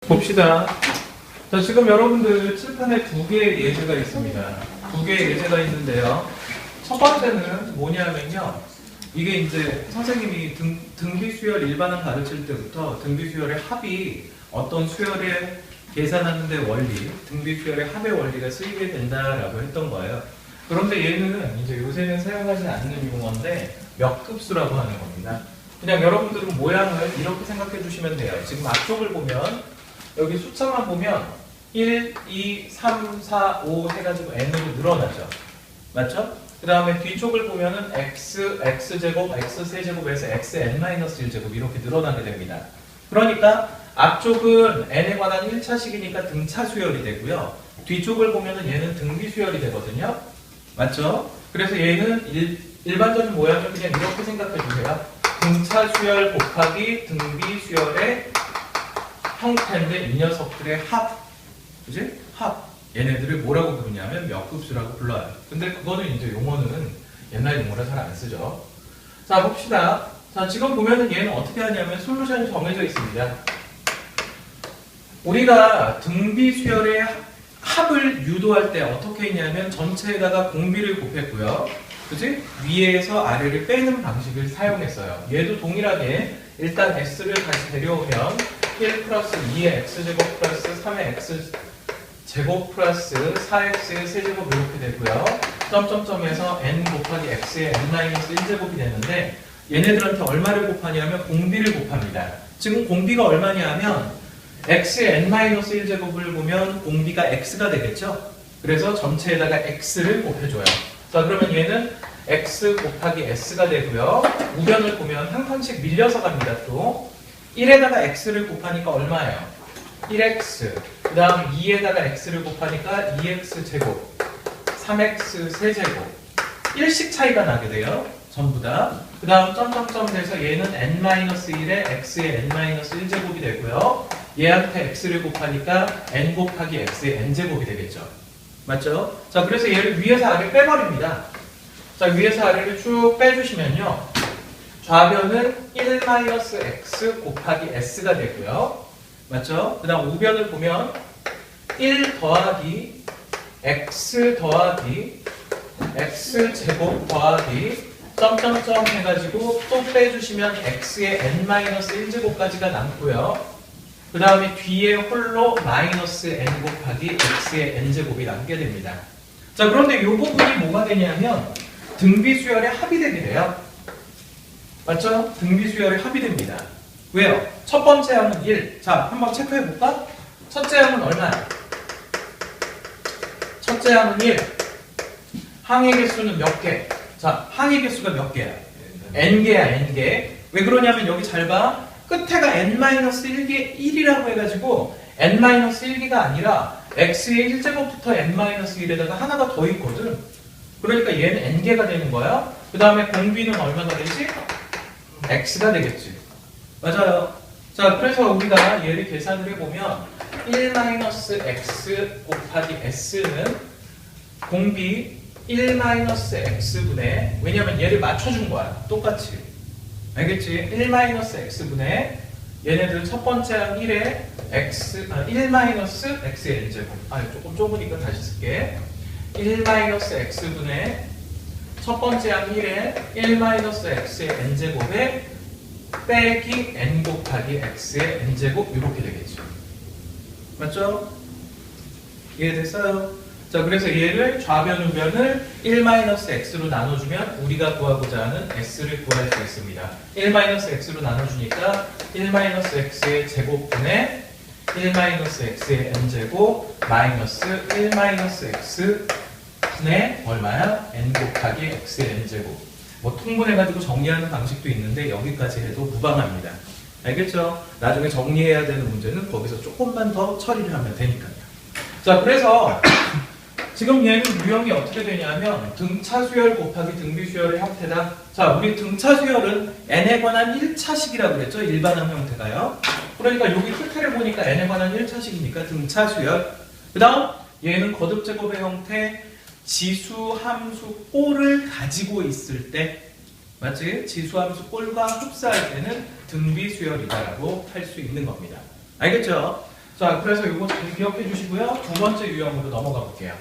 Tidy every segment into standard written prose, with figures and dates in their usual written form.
봅시다. 자, 지금 여러분들 칠판에 두 개의 예제가 있습니다. 두 개의 예제가 있는데요. 첫 번째는 뭐냐면요. 이게 이제 선생님이 등비 수열 일반항 가르칠 때부터 등비 수열의 합이 어떤 수열에 계산하는 데 원리, 등비 수열의 합의 원리가 쓰이게 된다라고 했던 거예요. 그런데 얘는 이제 요새는 사용하지 않는 용어인데 역급수라고 하는 겁니다. 그냥 여러분들은 모양을 이렇게 생각해 주시면 돼요. 지금 앞쪽을 보면 여기 숫자만 보면 1, 2, 3, 4, 5 해가지고 n으로 늘어나죠. 맞죠? 그 다음에 뒤쪽을 보면은 x, x제곱, x세제곱에서 xn-1제곱 이렇게 늘어나게 됩니다. 그러니까 앞쪽은 n에 관한 1차식이니까 등차 수열이 되고요. 뒤쪽을 보면은 얘는 등비 수열이 되거든요. 맞죠? 그래서 얘는 일반적인 모양을 그냥 이렇게 생각해 주세요. 등차 수열 곱하기 등비 수열의 형태인데 이 녀석들의 합, 그지? 합. 얘네들을 뭐라고 부르냐면 역급수라고 불러요. 근데 그거는 이제 용어는 옛날 용어라 잘 안 쓰죠. 자, 봅시다. 자, 지금 보면은 얘는 어떻게 하냐면 솔루션이 정해져 있습니다. 우리가 등비 수열의 합을 유도할 때 어떻게 했냐면 전체에다가 공비를 곱했고요. 그지? 위에서 아래를 빼는 방식을 사용했어요. 얘도 동일하게 일단 x를 다시 데려오면 1 플러스 2의 x제곱 플러스 3의 x제곱 플러스 4x의 세제곱 이렇게 되고요. 점점점에서 n 곱하기 x의 n-1제곱이 되는데 얘네들한테 얼마를 곱하냐면 공비를 곱합니다. 지금 공비가 얼마냐면 x의 n-1제곱을 보면 공비가 x가 되겠죠? 그래서 전체에다가 x를 곱해줘요. 자, 그러면 얘는 x 곱하기 s가 되고요. 우변을 보면 한 칸씩 밀려서 갑니다. 또 1에다가 x를 곱하니까 얼마예요? 1x. 그 다음 2에다가 x를 곱하니까 2x제곱, 3x 세제곱. 1씩 차이가 나게 돼요. 전부 다. 그 다음 점점점 돼서 얘는 n-1에 x의 n-1제곱이 되고요. 얘한테 x를 곱하니까 n 곱하기 x의 n제곱이 되겠죠. 맞죠? 자, 그래서 얘를 위에서 아래 빼버립니다. 자, 위에서 아래를 쭉 빼주시면요. 좌변은 1-x 곱하기 s가 되고요. 맞죠? 그 다음 우변을 보면 1 더하기 x 더하기 x제곱 더하기 점점점 해가지고 또 빼주시면 x의 n-1제곱까지가 남고요. 그 다음에 뒤에 홀로 마이너스 n 곱하기 x의 n제곱이 남게 됩니다. 자, 그런데 이 부분이 뭐가 되냐면 등비수열의 합이 되게 돼요. 맞죠? 등비수열의 합이 됩니다. 왜요? 첫 번째 항은 1. 자, 한번 체크해 볼까? 첫째 항은 얼마야? 첫째 항은 1. 항의 개수는 몇 개? 자, 항의 개수가 몇 개야? n개야, n개. 왜 그러냐면 여기 잘 봐. 끝에가 n-1개 1이라고 해가지고 n-1개가 아니라 x의 1제곱부터 n-1에다가 하나가 더 있거든. 그러니까 얘는 n개가 되는 거야. 그 다음에 공비는 얼마가 되지? x가 되겠지. 맞아요. 자, 그래서 우리가 얘를 계산을 해보면 1-x 곱하기 s는 공비 1-x분의, 왜냐면 얘를 맞춰준 거야. 똑같이. 알겠지? 1-x분의 얘네들 첫 번째 항 1에 x, 1-x의 n제곱. 조금 좁으니까 다시 쓸게. 1-x분의 첫 번째 항 1에 1-x의 n제곱에 빼기 n 곱하기 x의 n제곱 이렇게 되겠죠. 맞죠? 이해됐어요? 자, 그래서 얘를 좌변 우변을 1-x로 나눠주면 우리가 구하고자 하는 s를 구할 수 있습니다. 1-x로 나눠주니까 1-x의 제곱분의 1-x의 n제곱 마이너스 1-x분의 얼마야? n 곱하기 x의 n제곱. 뭐 통분해가지고 정리하는 방식도 있는데 여기까지 해도 무방합니다. 알겠죠? 나중에 정리해야 되는 문제는 거기서 조금만 더 처리를 하면 되니까요. 자, 그래서 지금 얘는 유형이 어떻게 되냐면 등차 수열 곱하기 등비 수열의 형태다. 자, 우리 등차 수열은 n에 관한 1차식이라고 그랬죠? 일반항 형태가요. 그러니까 여기 틀태를 보니까 n에 관한 1차식이니까 등차 수열. 그 다음 얘는 거듭 제곱의 형태 지수 함수 꼴을 가지고 있을 때, 맞지? 지수 함수 꼴과 흡사할 때는 등비 수열이다라고 할 수 있는 겁니다. 알겠죠? 자, 그래서 이거 잘 기억해 주시고요. 두 번째 유형으로 넘어가 볼게요.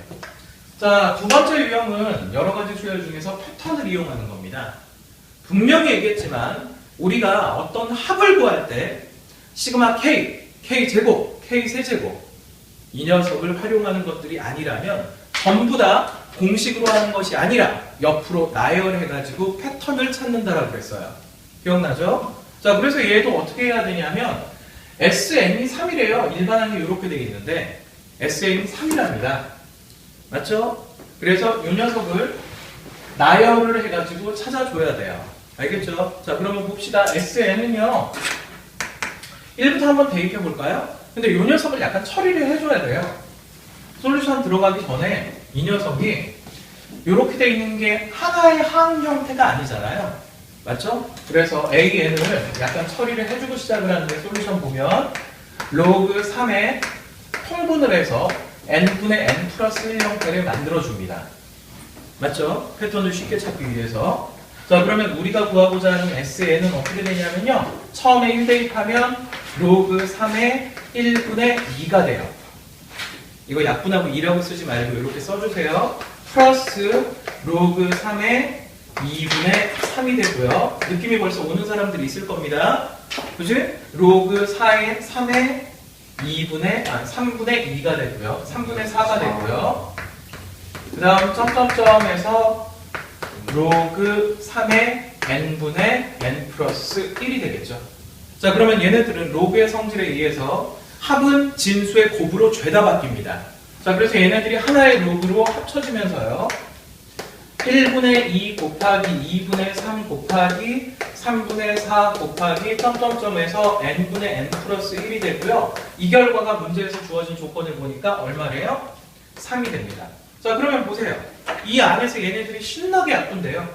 자, 두 번째 유형은 여러 가지 수열 중에서 패턴을 이용하는 겁니다. 분명히 얘기했지만 우리가 어떤 합을 구할 때 시그마 K, K제곱, K3제곱 이 녀석을 활용하는 것들이 아니라면 전부 다 공식으로 하는 것이 아니라 옆으로 나열해가지고 패턴을 찾는다라고 그랬어요. 기억나죠? 자, 그래서 얘도 어떻게 해야 되냐면 SN이 3이래요. 일반항이 이렇게 되어 있는데 SN이 3이랍니다. 맞죠? 그래서 이 녀석을 나열을 해가지고 찾아줘야 돼요. 알겠죠? 자, 그러면 봅시다. SN은요 1부터 한번 대입해 볼까요? 근데 이 녀석을 약간 처리를 해줘야 돼요. 솔루션 들어가기 전에 이 녀석이 이렇게 돼 있는 게 하나의 항 형태가 아니잖아요. 맞죠? 그래서 AN을 약간 처리를 해주고 시작을 하는데 솔루션 보면 로그 3에 통분을 해서 n분의 n 플러스 1 형태를 만들어줍니다. 맞죠? 패턴을 쉽게 찾기 위해서. 자, 그러면 우리가 구하고자 하는 SN은 어떻게 되냐면요. 처음에 1 대입하면 로그 3의 1분의 2가 돼요. 이거 약분하고 2라고 쓰지 말고 이렇게 써주세요. 플러스 로그 3의 2분의 3이 되고요. 느낌이 벌써 오는 사람들이 있을 겁니다. 그지? 로그 4의 3의 3분의 2가 되고요. 3분의 4가 되고요. 그 다음 점점점에서 로그 3의 n분의 n 플러스 1이 되겠죠. 자, 그러면 얘네들은 로그의 성질에 의해서 합은 진수의 곱으로 죄다 바뀝니다. 자, 그래서 얘네들이 하나의 로그로 합쳐지면서요. 1분의 2 곱하기 2분의 3 곱하기 3분의 4 곱하기 점점점에서 n분의 n 플러스 1이 되고요. 이 결과가 문제에서 주어진 조건을 보니까 얼마래요? 3이 됩니다. 자, 그러면 보세요. 이 안에서 얘네들이 신나게 약분돼요.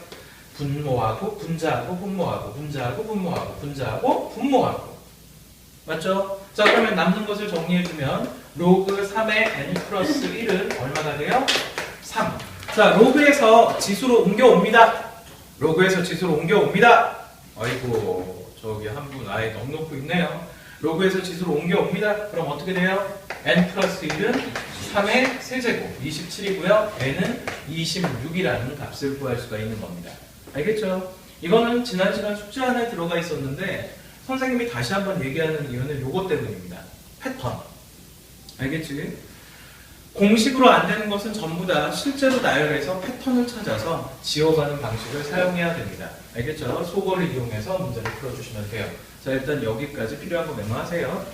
분모하고 분자하고 분모하고 분자하고 분모하고 분자하고 분모하고. 맞죠? 자, 그러면 남는 것을 정리해주면 로그 3의 n 플러스 1은 얼마가 돼요? 3. 자, 로그에서 지수로 옮겨옵니다. 로그에서 지수로 옮겨옵니다. 아이고, 저기 한 분 아예 넉넉히 있네요. 로그에서 지수로 옮겨옵니다. 그럼 어떻게 돼요? n 플러스 1은 3의 세제곱 27이고요. n은 26이라는 값을 구할 수가 있는 겁니다. 알겠죠? 이거는 지난 시간 숙제 안에 들어가 있었는데 선생님이 다시 한번 얘기하는 이유는 요것 때문입니다. 패턴. 알겠지? 공식으로 안 되는 것은 전부 다 실제로 나열해서 패턴을 찾아서 지워가는 방식을 사용해야 됩니다. 알겠죠? 속어를 이용해서 문제를 풀어주시면 돼요. 자, 일단 여기까지 필요한 거 메모하세요.